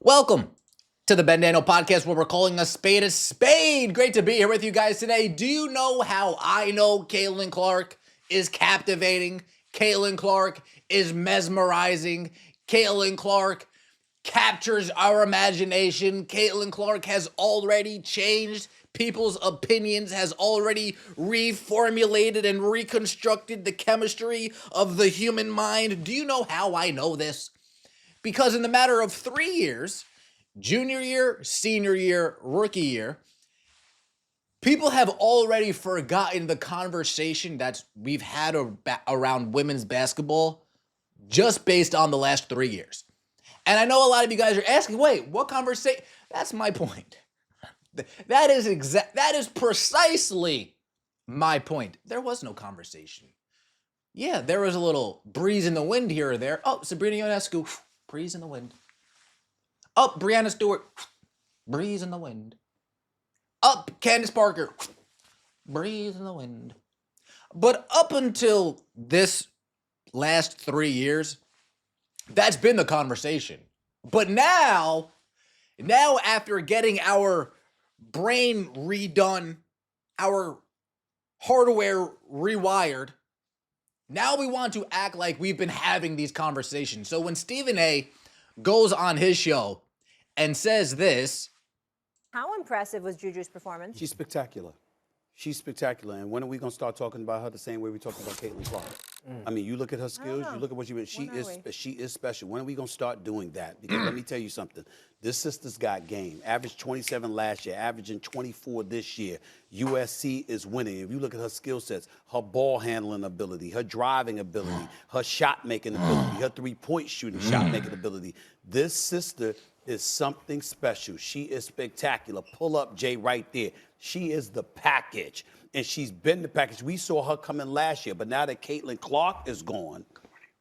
Welcome to the Ben Daniel Podcast, where we're calling a spade a spade. Great to be here with you guys today. Do you know how I know Caitlin Clark is captivating? Caitlin Clark is mesmerizing. Caitlin Clark captures our imagination. Caitlin Clark has already changed people's opinions, has already reformulated and reconstructed the chemistry of the human mind. Do you know how I know this? Because in the matter of 3 years, junior year, senior year, rookie year, people have already forgotten the conversation that we've had around women's basketball just based on the last 3 years. And I know a lot of you guys are asking, wait, what conversation? That's my point. That is precisely my point. There was no conversation. Yeah, there was a little breeze in the wind here or there. Oh, Sabrina Ionescu, breeze in the wind. Up, Brianna Stewart, breeze in the wind. Up, Candace Parker, breeze in the wind. But up until this last 3 years, that's been the conversation. But now after getting our brain redone, our hardware rewired, now we want to act like we've been having these conversations. So when Stephen A goes on his show and says this. How impressive was Juju's performance? She's spectacular. She's spectacular. And when are we going to start talking about her the same way we talk about Caitlin Clark? I mean, you look at her skills, you look at what she is special. When are we going to start doing that? Because let me tell you something. This sister's got game. Averaged 27 last year, averaging 24 this year. USC is winning. If you look at her skill sets, her ball handling ability, her driving ability, her shot making ability, her three-point shooting shot making ability. This sister is something special. She is spectacular. Pull up Jay right there. She is the package, and she's been the package. We saw her coming last year, but now that Caitlin Clark is gone,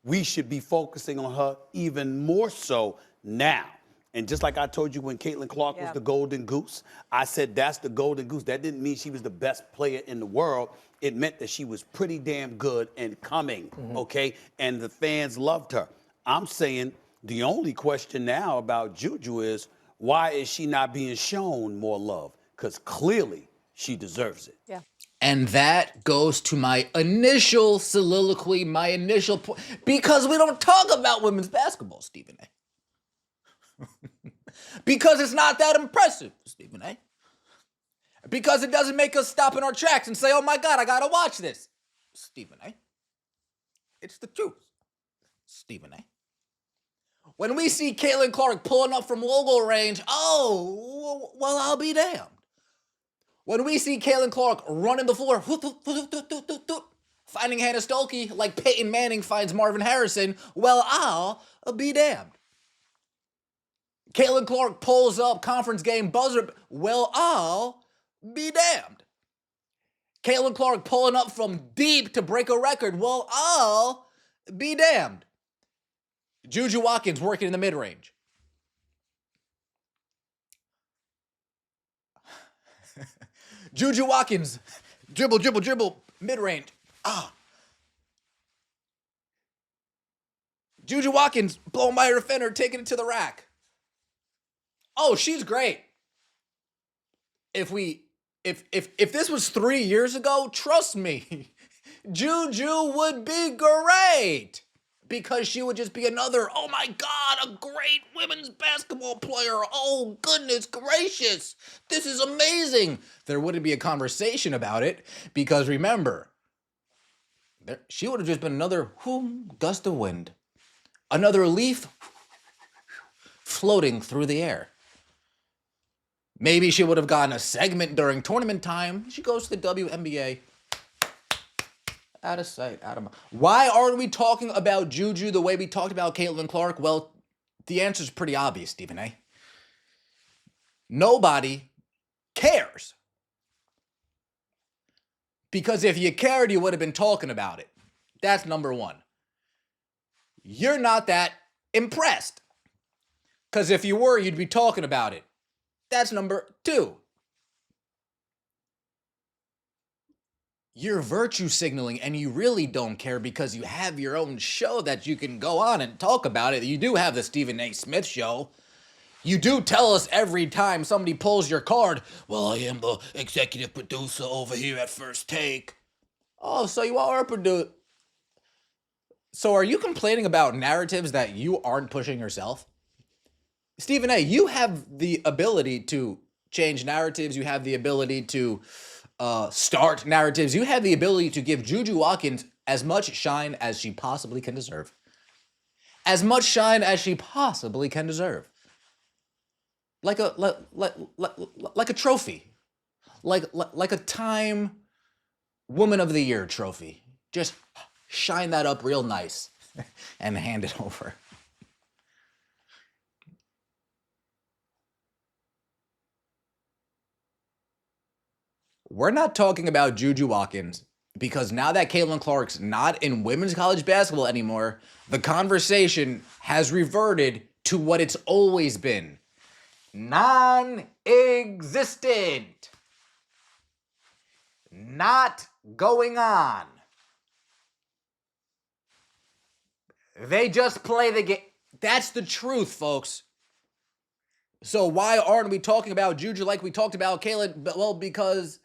we should be focusing on her even more so now. And just like I told you when Caitlin Clark was the golden goose, I said that's the golden goose. That didn't mean she was the best player in the world. It meant that she was pretty damn good and coming, okay? And the fans loved her. I'm saying the only question now about Juju is, why is she not being shown more love? Because clearly she deserves it. Yeah. And that goes to my initial soliloquy, my initial point, because we don't talk about women's basketball, Stephen A. Because it's not that impressive, Stephen A. Because it doesn't make us stop in our tracks and say, oh my God, I gotta watch this, Stephen A. It's the truth, Stephen A. When we see Caitlin Clark pulling up from logo range, oh, well, I'll be damned. When we see Caitlin Clark running the floor, finding Hannah Stolke like Peyton Manning finds Marvin Harrison, well, I'll be damned. Caitlin Clark pulls up conference game buzzer, well, I'll be damned. Caitlin Clark pulling up from deep to break a record, well, I'll be damned. Juju Watkins working in the mid-range. Juju Watkins, dribble, mid-range. Juju Watkins blowing by her defender, taking it to the rack. Oh, she's great. If this was 3 years ago, trust me, Juju would be great. Because she would just be another, oh my God, a great women's basketball player. Oh, goodness gracious. This is amazing. There wouldn't be a conversation about it because remember, she would have just been another gust of wind. Another leaf floating through the air. Maybe she would have gotten a segment during tournament time. She goes to the WNBA. Out of sight, out of mind. Why aren't we talking about Juju the way we talked about Caitlin Clark? Well, the answer is pretty obvious, Stephen A. Nobody cares. Because if you cared, you would have been talking about it. That's number one. You're not that impressed. Because if you were, you'd be talking about it. That's number two. You're virtue signaling and you really don't care because you have your own show that you can go on and talk about it. You do have the Stephen A. Smith show. You do tell us every time somebody pulls your card, well, I am the executive producer over here at First Take. Oh, so you are a producer. So are you complaining about narratives that you aren't pushing yourself? Stephen A., you have the ability to change narratives. You have the ability to start narratives. You have the ability to give Juju Watkins as much shine as she possibly can deserve. As much shine as she possibly can deserve. Like a trophy. Like a Time Woman of the Year trophy. Just shine that up real nice and hand it over. We're not talking about Juju Watkins because now that Caitlin Clark's not in women's college basketball anymore, the conversation has reverted to what it's always been. Non-existent. Not going on. They just play the game. That's the truth, folks. So why aren't we talking about Juju like we talked about Caitlin? Well, because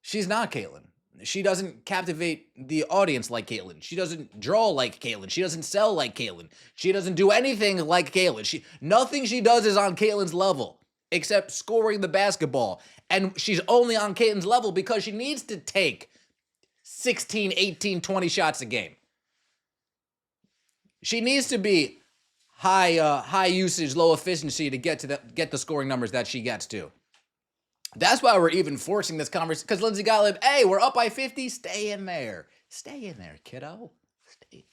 she's not Caitlin. She doesn't captivate the audience like Caitlin. She doesn't draw like Caitlin. She doesn't sell like Caitlin. She doesn't do anything like Caitlin. Nothing she does is on Caitlin's level, except scoring the basketball. And she's only on Caitlin's level because she needs to take 16, 18, 20 shots a game. She needs to be high usage, low efficiency to get the scoring numbers that she gets to. That's why we're even forcing this conversation, because Lindsey Gottlieb, hey, we're up by 50, stay in there. Stay in there, kiddo. Stay in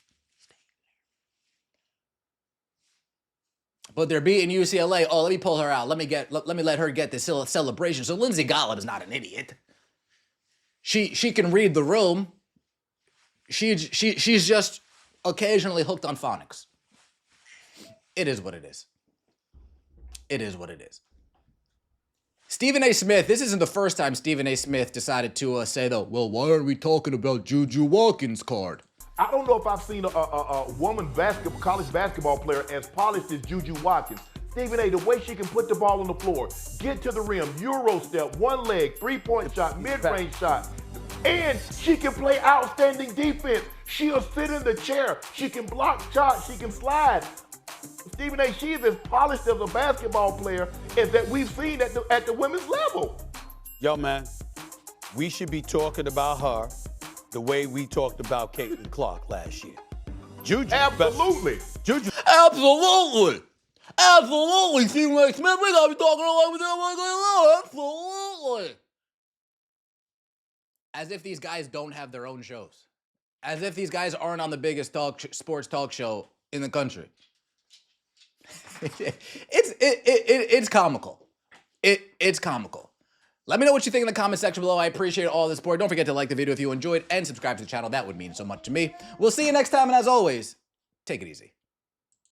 there. But they're beating UCLA. Oh, let me pull her out. Let me let her get this celebration. So Lindsey Gottlieb is not an idiot. She can read the room. She's just occasionally hooked on phonics. It is what it is. It is what it is. Stephen A. Smith, this isn't the first time Stephen A. Smith decided to say, though, well, why aren't we talking about Juju Watkins' card? I don't know if I've seen a woman college basketball player as polished as Juju Watkins. Stephen A., the way she can put the ball on the floor, get to the rim, Euro step, one leg, three-point shot, mid-range shot, and she can play outstanding defense. She'll sit in the chair. She can block shots. She can slide. Stephen A., she is as polished as a basketball player as that we've seen at the women's level. Yo, man, we should be talking about her the way we talked about Caitlin Clark last year. Juju. Absolutely. Juju. Absolutely. Absolutely, Stephen A. Smith, we gotta be talking about absolutely. As if these guys don't have their own shows. As if these guys aren't on the biggest sports talk show in the country. It's comical. It's comical. Let me know what you think in the comment section below. I appreciate all the support. Don't forget to like the video if you enjoyed and subscribe to the channel. That would mean so much to me. We'll see you next time, and as always, take it easy.